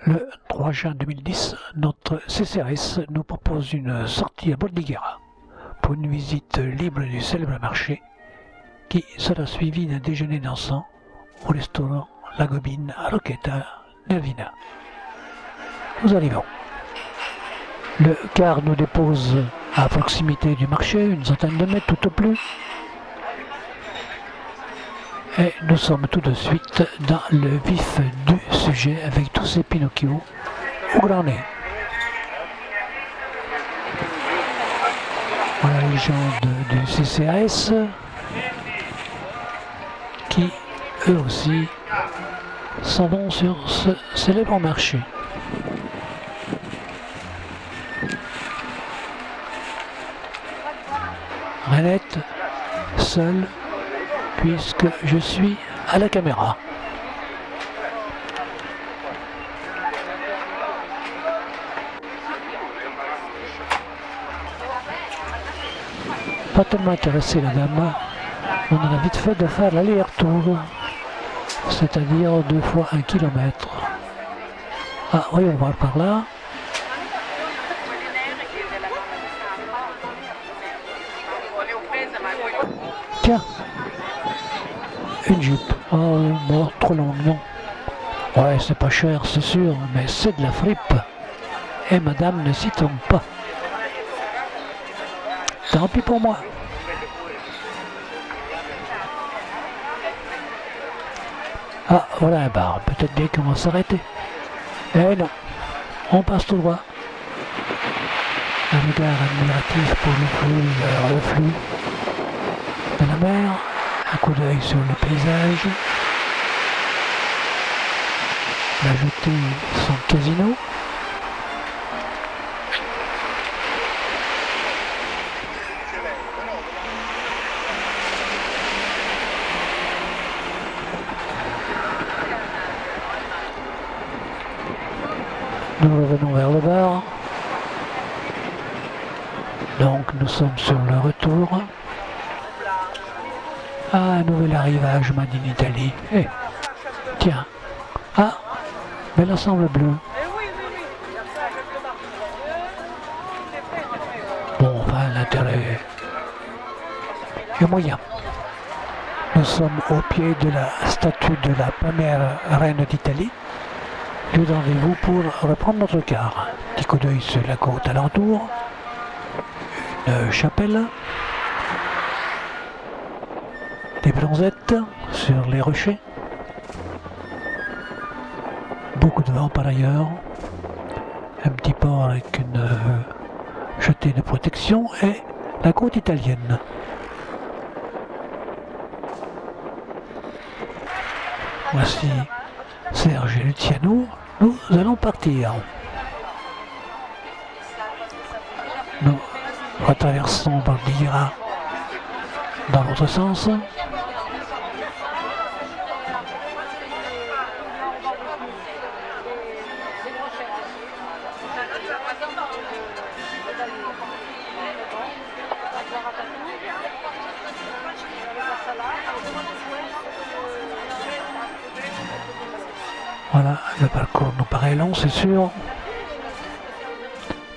Le 3 juin 2010, notre CCAS nous propose une sortie à Bordighera pour une visite libre du célèbre marché qui sera suivie d'un déjeuner dansant au restaurant La Gobine à Rocchetta, Nervina. Nous arrivons. Le car nous dépose à proximité du marché, une centaine de mètres tout au plus. Et nous sommes tout de suite dans le vif du sujet avec tous ces Pinocchio au grand nez. Voilà les gens du CCAS qui, eux aussi, s'en vont sur ce célèbre marché. Renette, seule, puisque je suis à la caméra. Pas tellement intéressée la dame, on en a vite fait de faire l'aller-retour, c'est-à-dire 2 fois 1 kilomètre. Ah oui, on va voir par là. Tiens, une jupe. Oh, bon, trop longue, non. Ouais, c'est pas cher, c'est sûr, mais c'est de la fripe. Et madame ne s'y trompe pas. Tant pis pour moi. Ah, voilà un bar. Peut-être bien qu'on va s'arrêter. Eh non, on passe tout droit. Un regard admiratif pour le flux de la mer. Un coup d'œil sur le paysage. La jetée, son casino. Nous revenons vers le bar. Donc nous sommes sur le retour. Ah, un nouvel arrivage made in Italy. Eh, tiens. Ah, mais l'ensemble bleu. Bon, enfin, l'intérêt est moyen. Nous sommes au pied de la statue de la première reine d'Italie. Lieu de rendez-vous pour reprendre notre car. Petit coup d'œil sur la côte alentour. Une chapelle. Des bronzettes sur les rochers. Beaucoup de vent par ailleurs. Un petit port avec une jetée de protection et la côte italienne. Voici Serge et Luciano. Nous allons partir. Nous retraversons Bordighera dans l'autre sens. Voilà, le parcours nous paraît long, c'est sûr.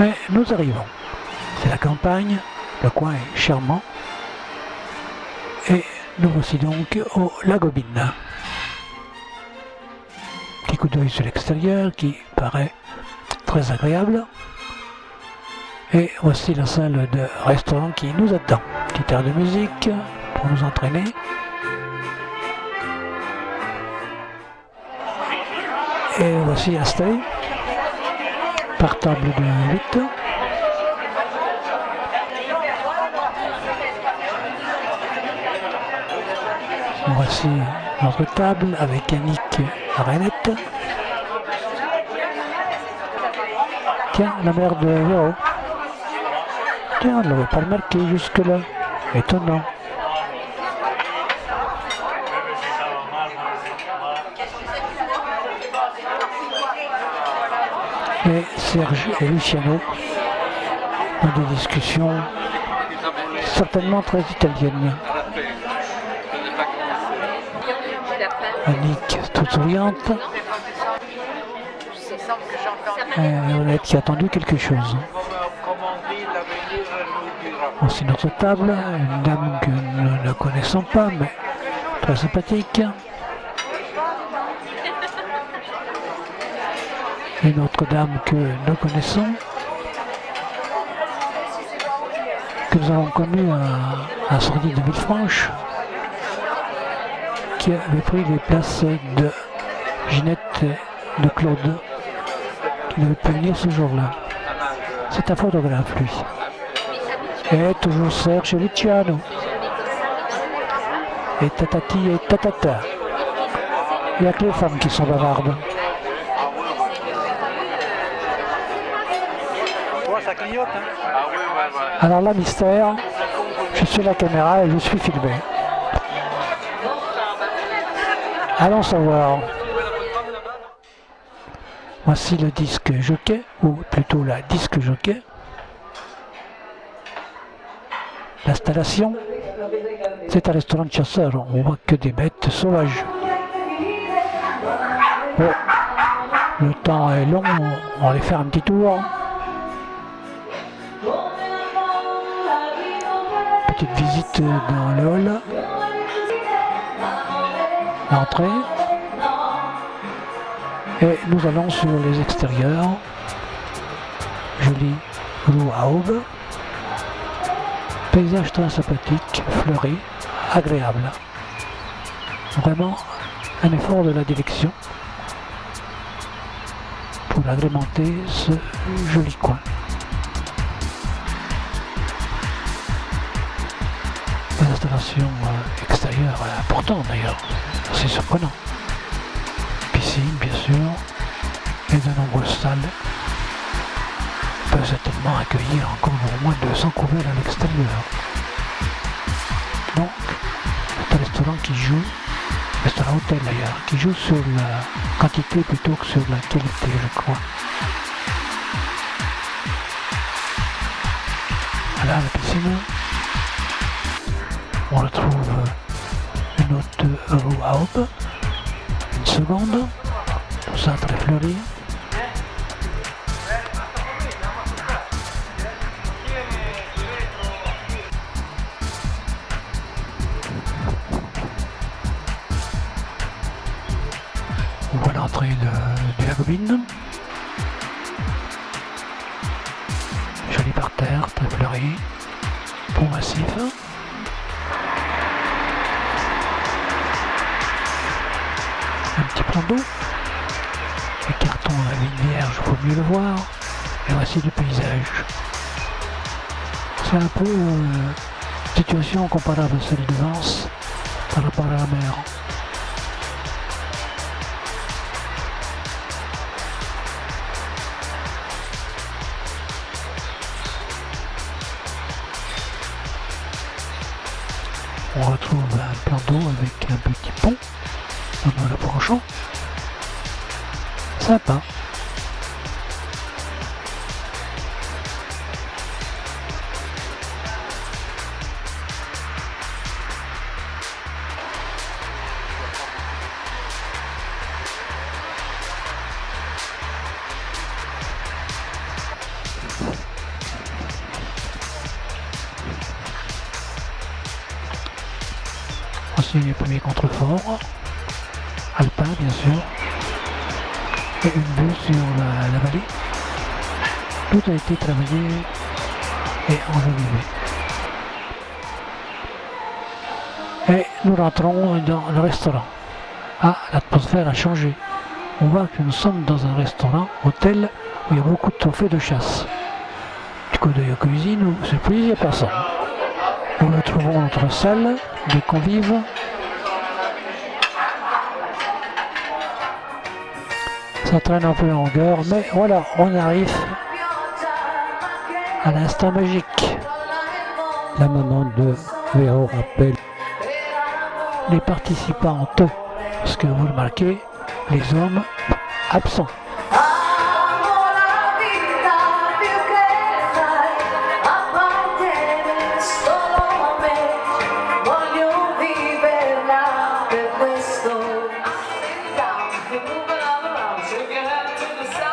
Mais nous arrivons. C'est la campagne, le coin est charmant. Et nous voici donc au La Gobine. Petit coup d'œil sur l'extérieur qui paraît très agréable. Et voici la salle de restaurant qui nous attend. Petite air de musique pour nous entraîner. Et voici installé par table de 8. Voici notre table avec Yannick Renette. Tiens, la mère de Véro. Tiens, on ne l'avait pas remarqué jusque-là. Étonnant. Et Serge et Luciano ont des discussions certainement très italiennes. Annick, toute souriante. Violette qui a attendu quelque chose. Voici notre table, une dame que nous ne connaissons pas, mais très sympathique. Une autre dame que nous connaissons, que nous avons connue à la sortie de Villefranche, qui avait pris les places de Ginette et de Claude, qui devait pas venir ce jour-là. C'est un photographe, lui. Et toujours Serge Luciano. Et tatati et tatata. Il n'y a que les femmes qui sont bavardes. Ça clignote, hein. Alors là, mystère, je suis la caméra et je suis filmé. Allons savoir. Voici le disque jockey, ou plutôt la disque jockey. L'installation, c'est un restaurant de chasseurs, on voit que des bêtes sauvages. Bon, le temps est long, on va aller faire un petit tour. Petite visite dans le hall. L'entrée. Et nous allons sur les extérieurs. Jolie roue à aube. Paysage très sympathique, fleuri, agréable. Vraiment un effort de la direction pour agrémenter ce joli coin. Des installations extérieures importantes d'ailleurs, c'est surprenant. Piscine bien sûr, et de nombreuses salles peuvent certainement accueillir encore au moins 200 couverts à l'extérieur. Donc, c'est un restaurant qui joue, restaurant hôtel d'ailleurs, qui joue sur la quantité plutôt que sur la qualité, je crois. Voilà la piscine. On retrouve une autre roue à aube, une seconde, tout ça très fleuri. On voit l'entrée de la Gobine. Joli parterre, très fleuri, pont massif. Un petit plan d'eau, les cartons à la ligne vierge, il faut mieux le voir, et voici le paysage. C'est un peu situation comparable à celle de Vence par rapport à la mer. On retrouve un plan d'eau avec un petit pont dans le branchon. Sympa. Voici les premiers contreforts. Alpin bien sûr, et une vue sur la vallée. Tout a été travaillé et enjolivé. Et nous rentrons dans le restaurant. Ah, l'atmosphère a changé. On voit que nous sommes dans un restaurant, hôtel, où il y a beaucoup de trophées de chasse. Du coup d'œil aux cuisines, surprise, il n'y a personne. Nous retrouvons notre salle de convives. Ça traîne un peu en longueur, mais voilà, on arrive à l'instant magique. La maman de Véro rappelle les participantes, parce que vous remarquez, les hommes absents. Take your hand to the side.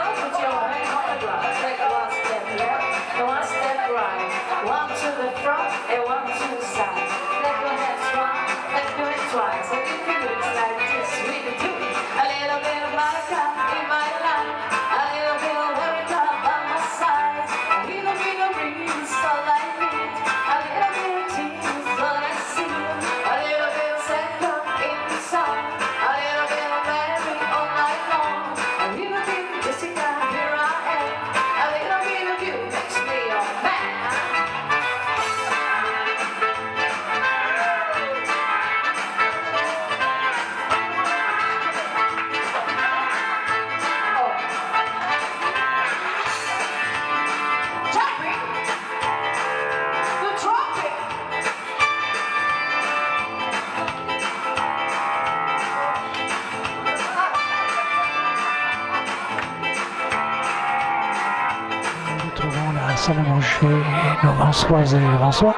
salle à manger nos Vansoises et Vansois.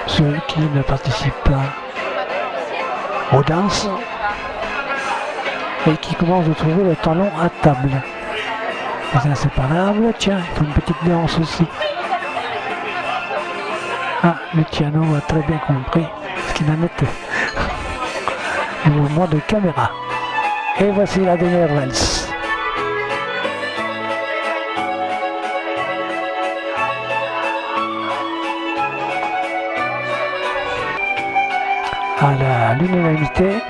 Ceux qui ne participent pas aux danses et qui commencent de trouver le talon à table. Les inséparables, tiens, il faut une petite danse aussi. Ah, Luciano a très bien compris ce qu'il en était. Le mouvement de caméra. Et voici la dernière valse. À l'unanimité,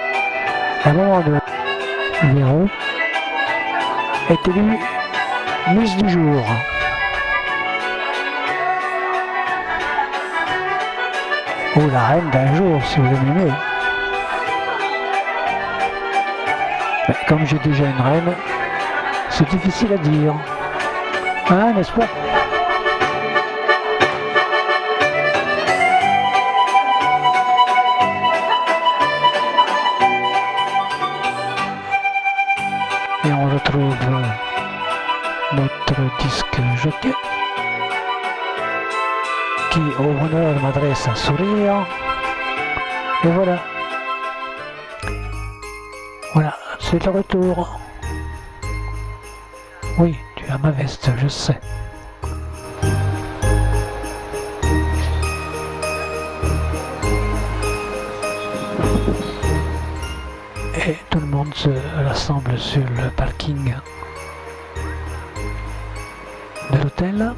la maman de Véro est élue Miss du jour. Ou la reine d'un jour, si vous aimez mieux. Mais comme j'ai déjà une reine, c'est difficile à dire. Hein, n'est-ce pas? Et on retrouve notre disque jockey qui au bonheur m'adresse un sourire. Et voilà. Voilà, c'est le retour. Oui, tu as ma veste, je sais. Et tout le monde se rassemble sur le parking de l'hôtel.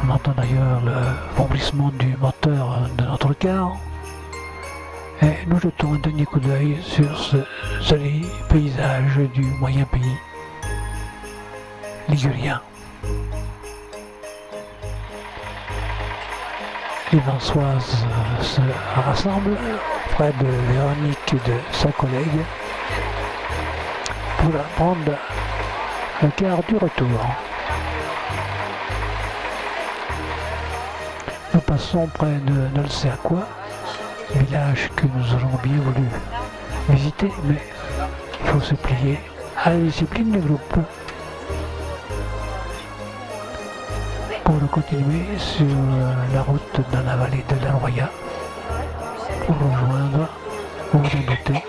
On entend d'ailleurs le ronflement du moteur de notre car. Et nous jetons un dernier coup d'œil sur ce joli paysage du moyen pays ligurien. Les Vansoises se rassemblent près de Véronique et de sa collègue pour prendre le car du retour. Nous passons près de ne sais à quoi, village que nous aurions bien voulu visiter, mais il faut se plier à la discipline du groupe. Pour continuer sur la route dans la vallée de la Roya, pour rejoindre, vous vous en doutez,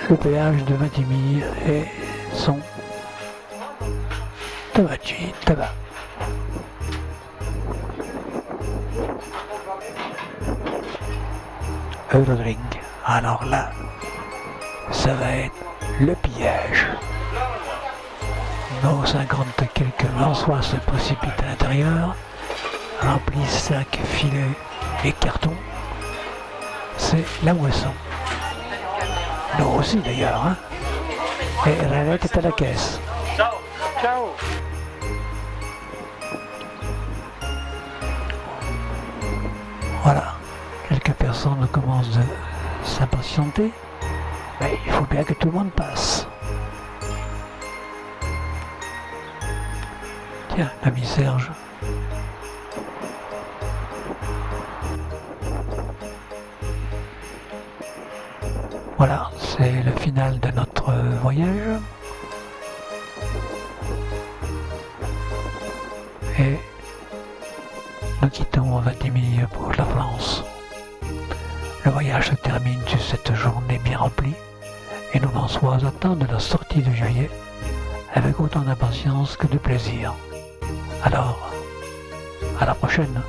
le péage de Vintimille et son Tabachi Tabac. Eurodrink. Alors là, ça va être le pillage. Nos 50 quelques Vansois se précipitent à l'intérieur, remplissent sacs, filets et cartons. C'est la moisson. Nous aussi d'ailleurs, hein. Et Renette est à la caisse. Ciao. Ciao. Voilà. Quelques personnes commencent de s'impatienter, mais il faut bien que tout le monde passe. Tiens, l'ami Serge. Voilà, c'est le final de notre voyage. Et nous quittons Vintimille pour la France. Le voyage se termine sur cette journée bien remplie et nos Vansois attendent la sortie de juillet avec autant d'impatience que de plaisir. Alors, à la prochaine!